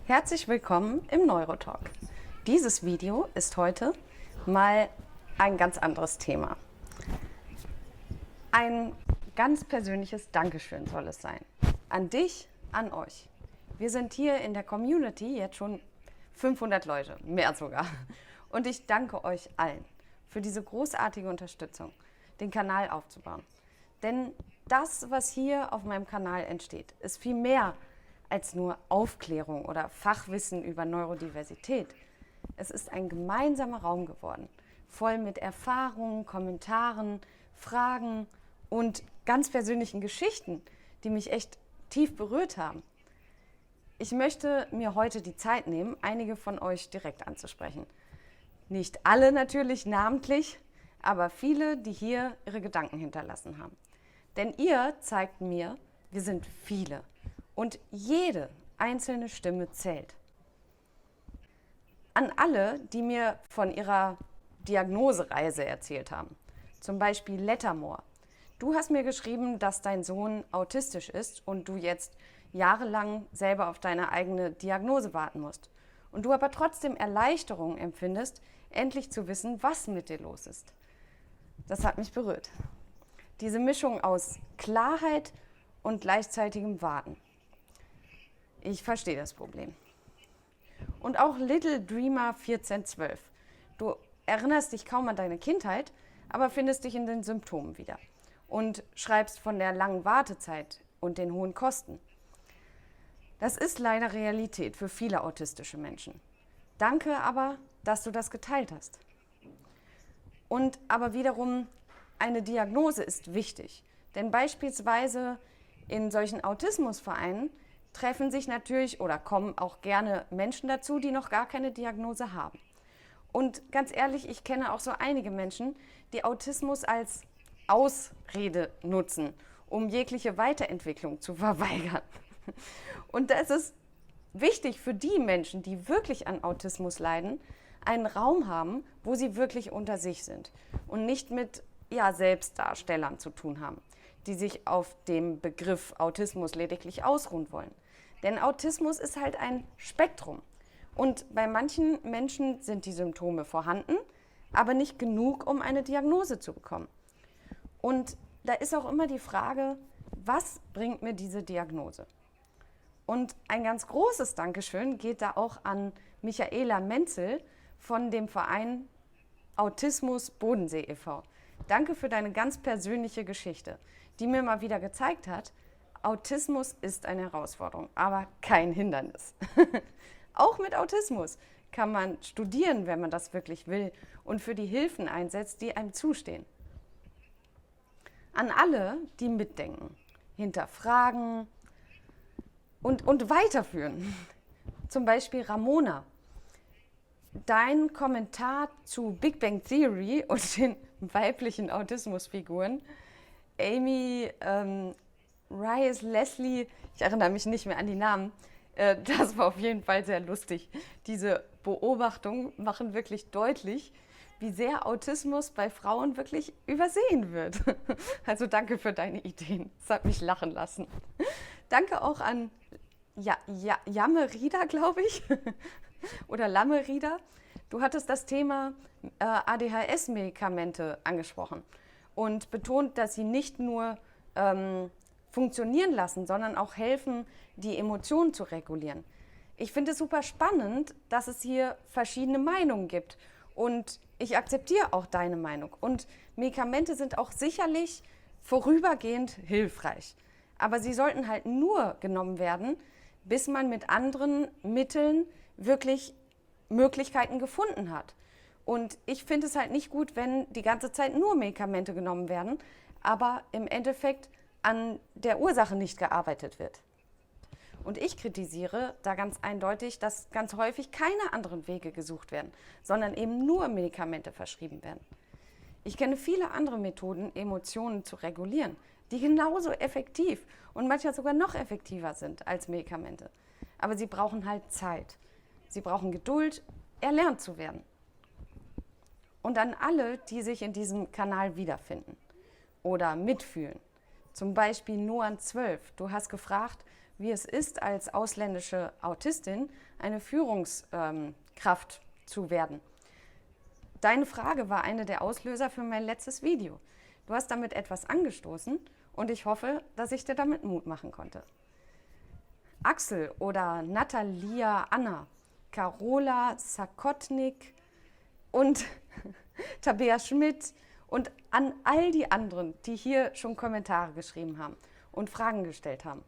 Herzlich willkommen im Neurotalk. Dieses Video ist heute mal ein ganz anderes Thema. Ein ganz persönliches Dankeschön soll es sein. An dich, an euch. Wir sind hier in der Community jetzt schon 500 Leute, mehr sogar. Und ich danke euch allen für diese großartige Unterstützung, den Kanal aufzubauen. Denn das, was hier auf meinem Kanal entsteht, ist viel mehr als nur Aufklärung oder Fachwissen über Neurodiversität. Es ist ein gemeinsamer Raum geworden, voll mit Erfahrungen, Kommentaren, Fragen und ganz persönlichen Geschichten, die mich echt tief berührt haben. Ich möchte mir heute die Zeit nehmen, einige von euch direkt anzusprechen. Nicht alle natürlich namentlich, aber viele, die hier ihre Gedanken hinterlassen haben. Denn ihr zeigt mir, wir sind viele. Und jede einzelne Stimme zählt. An alle, die mir von ihrer Diagnosereise erzählt haben, zum Beispiel Lettermore. Du hast mir geschrieben, dass dein Sohn autistisch ist und du jetzt jahrelang selber auf deine eigene Diagnose warten musst. Und du aber trotzdem Erleichterung empfindest, endlich zu wissen, was mit dir los ist. Das hat mich berührt. Diese Mischung aus Klarheit und gleichzeitigem Warten. Ich verstehe das Problem. Und auch Little Dreamer 1412. Du erinnerst dich kaum an deine Kindheit, aber findest dich in den Symptomen wieder. Und schreibst von der langen Wartezeit und den hohen Kosten. Das ist leider Realität für viele autistische Menschen. Danke aber, dass du das geteilt hast. Und aber wiederum, eine Diagnose ist wichtig. Denn beispielsweise in solchen Autismusvereinen treffen sich natürlich oder kommen auch gerne Menschen dazu, die noch gar keine Diagnose haben. Und ganz ehrlich, ich kenne auch so einige Menschen, die Autismus als Ausrede nutzen, um jegliche Weiterentwicklung zu verweigern. Und da ist es wichtig für die Menschen, die wirklich an Autismus leiden, einen Raum haben, wo sie wirklich unter sich sind und nicht mit Selbstdarstellern zu tun haben, die sich auf dem Begriff Autismus lediglich ausruhen wollen. Denn Autismus ist halt ein Spektrum. Und bei manchen Menschen sind die Symptome vorhanden, aber nicht genug, um eine Diagnose zu bekommen. Und da ist auch immer die Frage, was bringt mir diese Diagnose? Und ein ganz großes Dankeschön geht da auch an Michaela Menzel von dem Verein Autismus Bodensee e.V. Danke für deine ganz persönliche Geschichte, die mir mal wieder gezeigt hat, Autismus ist eine Herausforderung, aber kein Hindernis. Auch mit Autismus kann man studieren, wenn man das wirklich will und für die Hilfen einsetzt, die einem zustehen. An alle, die mitdenken, hinterfragen und weiterführen. Zum Beispiel Ramona. Dein Kommentar zu Big Bang Theory und den weiblichen Autismusfiguren, Amy, Rice, Leslie, ich erinnere mich nicht mehr an die Namen, das war auf jeden Fall sehr lustig. Diese Beobachtungen machen wirklich deutlich, wie sehr Autismus bei Frauen wirklich übersehen wird. Also danke für deine Ideen, das hat mich lachen lassen. Danke auch an Jamme-Rieder, glaube ich, oder Lamme-Rieder. Du hattest das Thema ADHS-Medikamente angesprochen und betont, dass sie nicht nur funktionieren lassen, sondern auch helfen, die Emotionen zu regulieren. Ich finde es super spannend, dass es hier verschiedene Meinungen gibt und ich akzeptiere auch deine Meinung. Und Medikamente sind auch sicherlich vorübergehend hilfreich, aber sie sollten halt nur genommen werden, bis man mit anderen Mitteln wirklich Möglichkeiten gefunden hat. Und ich finde es halt nicht gut, wenn die ganze Zeit nur Medikamente genommen werden, aber im Endeffekt an der Ursache nicht gearbeitet wird. Und ich kritisiere da ganz eindeutig, dass ganz häufig keine anderen Wege gesucht werden, sondern eben nur Medikamente verschrieben werden. Ich kenne viele andere Methoden, Emotionen zu regulieren, die genauso effektiv und manchmal sogar noch effektiver sind als Medikamente. Aber sie brauchen halt Zeit. Sie brauchen Geduld, erlernt zu werden. Und an alle, die sich in diesem Kanal wiederfinden oder mitfühlen. Zum Beispiel Noan 12. Du hast gefragt, wie es ist, als ausländische Autistin eine Führungskraft zu werden. Deine Frage war eine der Auslöser für mein letztes Video. Du hast damit etwas angestoßen und ich hoffe, dass ich dir damit Mut machen konnte. Axel oder Natalia Anna, Carola Sakotnik und Tabea Schmidt und an all die anderen, die hier schon Kommentare geschrieben haben und Fragen gestellt haben.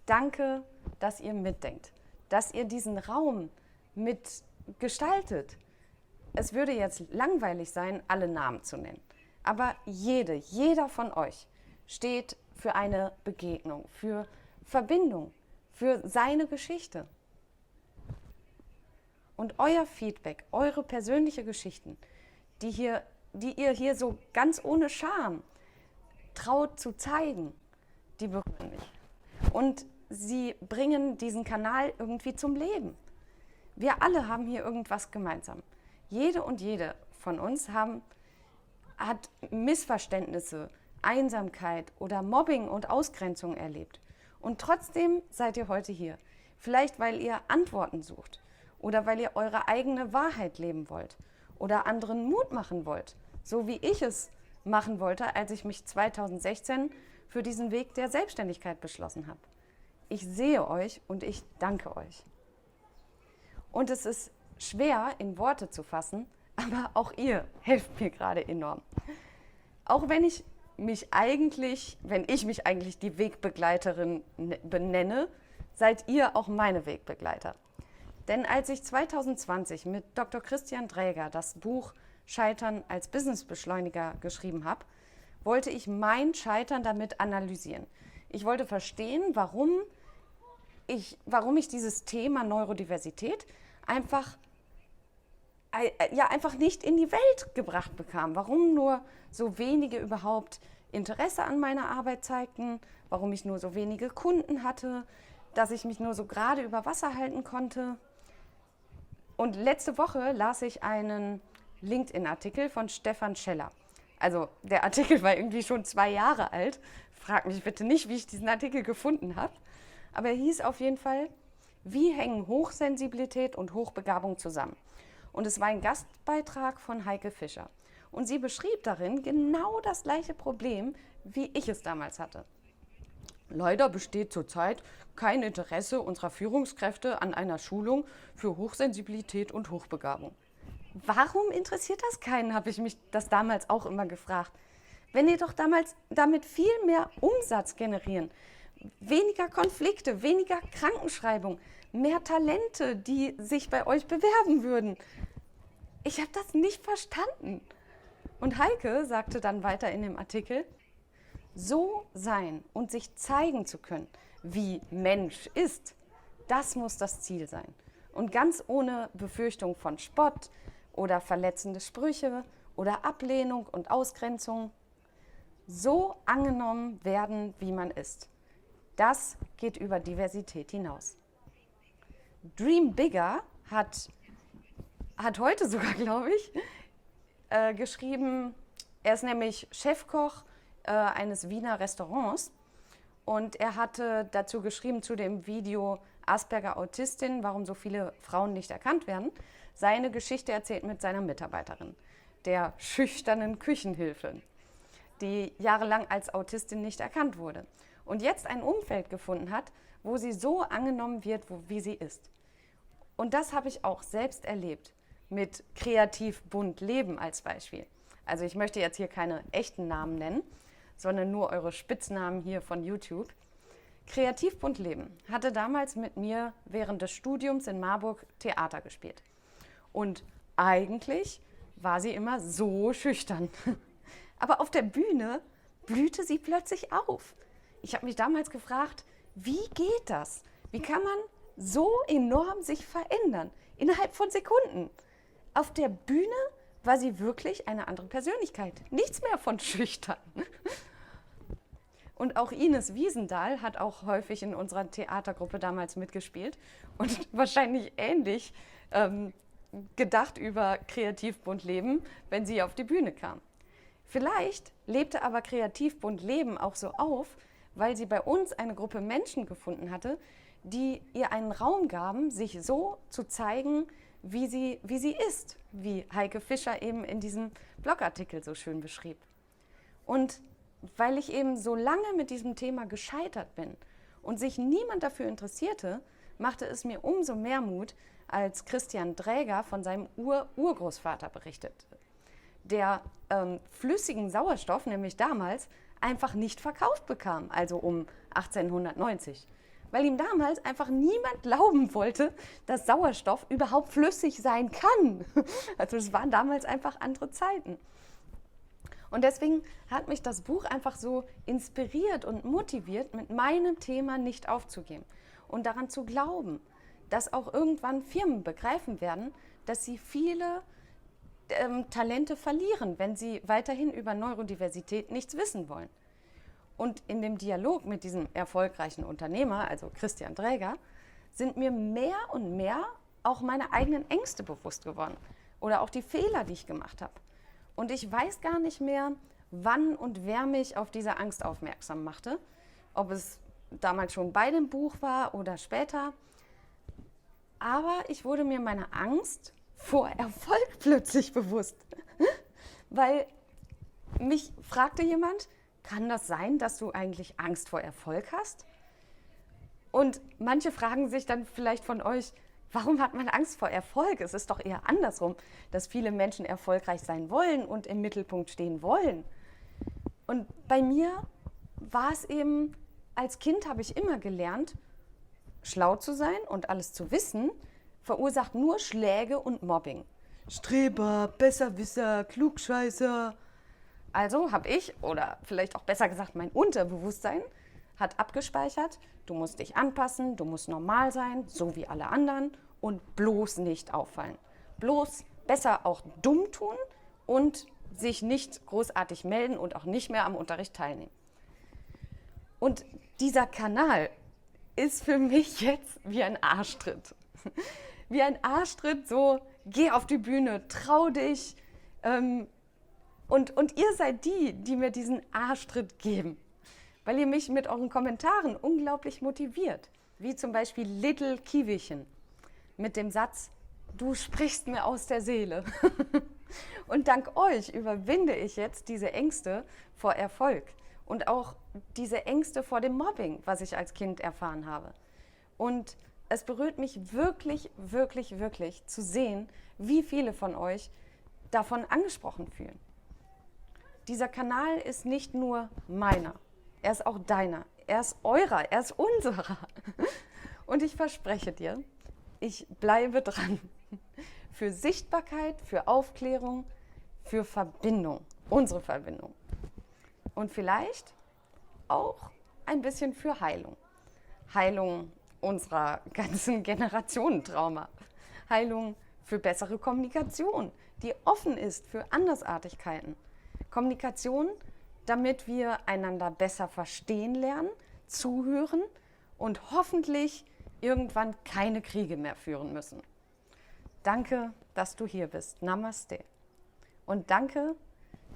Danke, dass ihr mitdenkt, dass ihr diesen Raum mitgestaltet. Es würde jetzt langweilig sein, alle Namen zu nennen. Aber jeder von euch steht für eine Begegnung, für Verbindung, für seine Geschichte. Und euer Feedback, eure persönliche Geschichten, die ihr hier so ganz ohne Scham traut zu zeigen, die berühren mich. Und sie bringen diesen Kanal irgendwie zum Leben. Wir alle haben hier irgendwas gemeinsam. Jede und jede von uns hat Missverständnisse, Einsamkeit oder Mobbing und Ausgrenzung erlebt. Und trotzdem seid ihr heute hier. Vielleicht, weil ihr Antworten sucht oder weil ihr eure eigene Wahrheit leben wollt oder anderen Mut machen wollt, so wie ich es machen wollte, als ich mich 2016 für diesen Weg der Selbstständigkeit beschlossen habe. Ich sehe euch und ich danke euch. Und es ist schwer in Worte zu fassen, aber auch ihr helft mir gerade enorm. Auch wenn ich mich eigentlich die Wegbegleiterin benenne, seid ihr auch meine Wegbegleiter. Denn als ich 2020 mit Dr. Christian Dräger das Buch Scheitern als Businessbeschleuniger geschrieben habe, wollte ich mein Scheitern damit analysieren. Ich wollte verstehen, warum ich dieses Thema Neurodiversität einfach nicht in die Welt gebracht bekam. Warum nur so wenige überhaupt Interesse an meiner Arbeit zeigten, warum ich nur so wenige Kunden hatte, dass ich mich nur so gerade über Wasser halten konnte. Und letzte Woche las ich einen LinkedIn-Artikel von Stefan Scheller. Also der Artikel war irgendwie schon 2 Jahre alt. Frag mich bitte nicht, wie ich diesen Artikel gefunden habe. Aber er hieß auf jeden Fall, wie hängen Hochsensibilität und Hochbegabung zusammen? Und es war ein Gastbeitrag von Heike Fischer. Und sie beschrieb darin genau das gleiche Problem, wie ich es damals hatte. Leider besteht zurzeit kein Interesse unserer Führungskräfte an einer Schulung für Hochsensibilität und Hochbegabung. Warum interessiert das keinen, habe ich mich das damals auch immer gefragt. Wenn ihr doch damals damit viel mehr Umsatz generieren, weniger Konflikte, weniger Krankenschreibung, mehr Talente, die sich bei euch bewerben würden. Ich habe das nicht verstanden. Und Heike sagte dann weiter in dem Artikel, so sein und sich zeigen zu können, wie Mensch ist, das muss das Ziel sein. Und ganz ohne Befürchtung von Spott oder verletzende Sprüche oder Ablehnung und Ausgrenzung. So angenommen werden, wie man ist. Das geht über Diversität hinaus. Dream Bigger hat heute sogar, glaube ich, geschrieben, er ist nämlich Chefkoch eines Wiener Restaurants und er hatte dazu geschrieben zu dem Video Asperger Autistin, warum so viele Frauen nicht erkannt werden, seine Geschichte erzählt mit seiner Mitarbeiterin, der schüchternen Küchenhilfe, die jahrelang als Autistin nicht erkannt wurde und jetzt ein Umfeld gefunden hat, wo sie so angenommen wird, wie sie ist. Und das habe ich auch selbst erlebt mit Kreativ Bunt Leben als Beispiel. Also ich möchte jetzt hier keine echten Namen nennen, sondern nur eure Spitznamen hier von YouTube. Kreativ Bunt Leben hatte damals mit mir während des Studiums in Marburg Theater gespielt. Und eigentlich war sie immer so schüchtern. Aber auf der Bühne blühte sie plötzlich auf. Ich habe mich damals gefragt, wie geht das? Wie kann man so enorm sich verändern? Innerhalb von Sekunden. Auf der Bühne war sie wirklich eine andere Persönlichkeit. Nichts mehr von schüchtern. Und auch Ines Wiesendahl hat auch häufig in unserer Theatergruppe damals mitgespielt und wahrscheinlich ähnlich gedacht über Kreativ Bunt Leben, wenn sie auf die Bühne kam. Vielleicht lebte aber Kreativ Bunt Leben auch so auf, weil sie bei uns eine Gruppe Menschen gefunden hatte, die ihr einen Raum gaben, sich so zu zeigen, wie sie ist, wie Heike Fischer eben in diesem Blogartikel so schön beschrieb. Und weil ich eben so lange mit diesem Thema gescheitert bin und sich niemand dafür interessierte, machte es mir umso mehr Mut, als Christian Dräger von seinem Urgroßvater berichtete, der flüssigen Sauerstoff, nämlich damals, einfach nicht verkauft bekam, also um 1890. Weil ihm damals einfach niemand glauben wollte, dass Sauerstoff überhaupt flüssig sein kann. Also es waren damals einfach andere Zeiten. Und deswegen hat mich das Buch einfach so inspiriert und motiviert, mit meinem Thema nicht aufzugeben und daran zu glauben, dass auch irgendwann Firmen begreifen werden, dass sie viele Talente verlieren, wenn sie weiterhin über Neurodiversität nichts wissen wollen. Und in dem Dialog mit diesem erfolgreichen Unternehmer, also Christian Dräger, sind mir mehr und mehr auch meine eigenen Ängste bewusst geworden oder auch die Fehler, die ich gemacht habe. Und ich weiß gar nicht mehr, wann und wer mich auf diese Angst aufmerksam machte, ob es damals schon bei dem Buch war oder später. Aber ich wurde mir meiner Angst vor Erfolg plötzlich bewusst, weil mich fragte jemand, kann das sein, dass du eigentlich Angst vor Erfolg hast? Und manche fragen sich dann vielleicht von euch, warum hat man Angst vor Erfolg? Es ist doch eher andersrum, dass viele Menschen erfolgreich sein wollen und im Mittelpunkt stehen wollen. Und bei mir war es eben, als Kind habe ich immer gelernt, schlau zu sein und alles zu wissen, verursacht nur Schläge und Mobbing. Streber, Besserwisser, Klugscheißer. Also habe ich, oder vielleicht auch besser gesagt mein Unterbewusstsein, hat abgespeichert, du musst dich anpassen, du musst normal sein, so wie alle anderen und bloß nicht auffallen. Bloß besser auch dumm tun und sich nicht großartig melden und auch nicht mehr am Unterricht teilnehmen. Und dieser Kanal ist für mich jetzt wie ein Arschtritt. Wie ein Arschtritt, so geh auf die Bühne, trau dich. Und ihr seid die mir diesen Arschtritt geben, weil ihr mich mit euren Kommentaren unglaublich motiviert. Wie zum Beispiel Little Kiwichen mit dem Satz, du sprichst mir aus der Seele. Und dank euch überwinde ich jetzt diese Ängste vor Erfolg und auch diese Ängste vor dem Mobbing, was ich als Kind erfahren habe. Und es berührt mich wirklich, wirklich, wirklich zu sehen, wie viele von euch davon angesprochen fühlen. Dieser Kanal ist nicht nur meiner, er ist auch deiner, er ist eurer, er ist unserer. Und ich verspreche dir, ich bleibe dran. Für Sichtbarkeit, für Aufklärung, für Verbindung, unsere Verbindung. Und vielleicht auch ein bisschen für Heilung. Heilung unserer ganzen Generationentrauma. Heilung für bessere Kommunikation, die offen ist für Andersartigkeiten. Kommunikation, damit wir einander besser verstehen lernen, zuhören und hoffentlich irgendwann keine Kriege mehr führen müssen. Danke, dass du hier bist. Namaste. Und danke,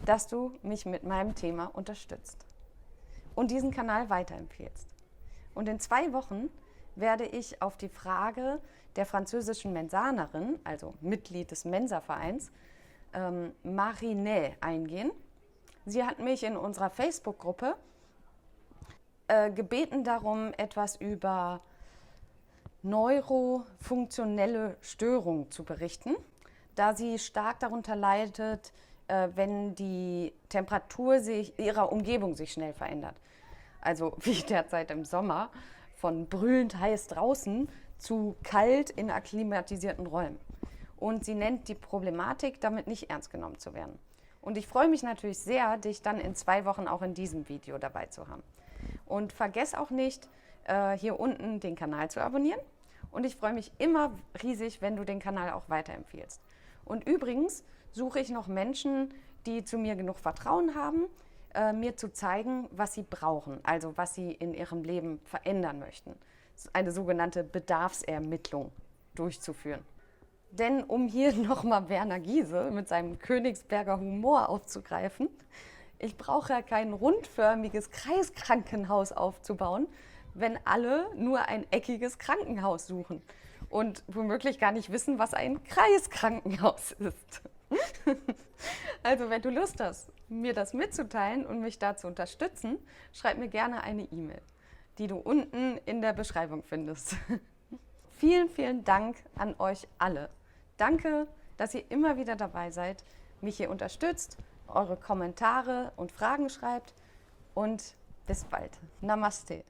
dass du mich mit meinem Thema unterstützt und diesen Kanal weiterempfehlst. Und in 2 Wochen werde ich auf die Frage der französischen Mensanerin, also Mitglied des Mensa-Vereins, Marinée eingehen. Sie hat mich in unserer Facebook-Gruppe gebeten darum, etwas über neurofunktionelle Störungen zu berichten, da sie stark darunter leidet, wenn die Temperatur ihrer Umgebung sich schnell verändert. Also wie derzeit im Sommer, von brüllend heiß draußen zu kalt in akklimatisierten Räumen. Und sie nennt die Problematik, damit nicht ernst genommen zu werden. Und ich freue mich natürlich sehr, dich dann in 2 Wochen auch in diesem Video dabei zu haben. Und vergiss auch nicht, hier unten den Kanal zu abonnieren. Und ich freue mich immer riesig, wenn du den Kanal auch weiterempfiehlst. Und übrigens suche ich noch Menschen, die zu mir genug Vertrauen haben, mir zu zeigen, was sie brauchen, also was sie in ihrem Leben verändern möchten. Eine sogenannte Bedarfsermittlung durchzuführen. Denn um hier nochmal Werner Giese mit seinem Königsberger Humor aufzugreifen, Ich brauche ja kein rundförmiges Kreiskrankenhaus aufzubauen, wenn alle nur ein eckiges Krankenhaus suchen und womöglich gar nicht wissen, was ein Kreiskrankenhaus ist. Also wenn du Lust hast, mir das mitzuteilen und mich da zu unterstützen, schreib mir gerne eine E-Mail, die du unten in der Beschreibung findest. Vielen, vielen Dank an euch alle. Danke, dass ihr immer wieder dabei seid, mich hier unterstützt, eure Kommentare und Fragen schreibt und bis bald. Namaste.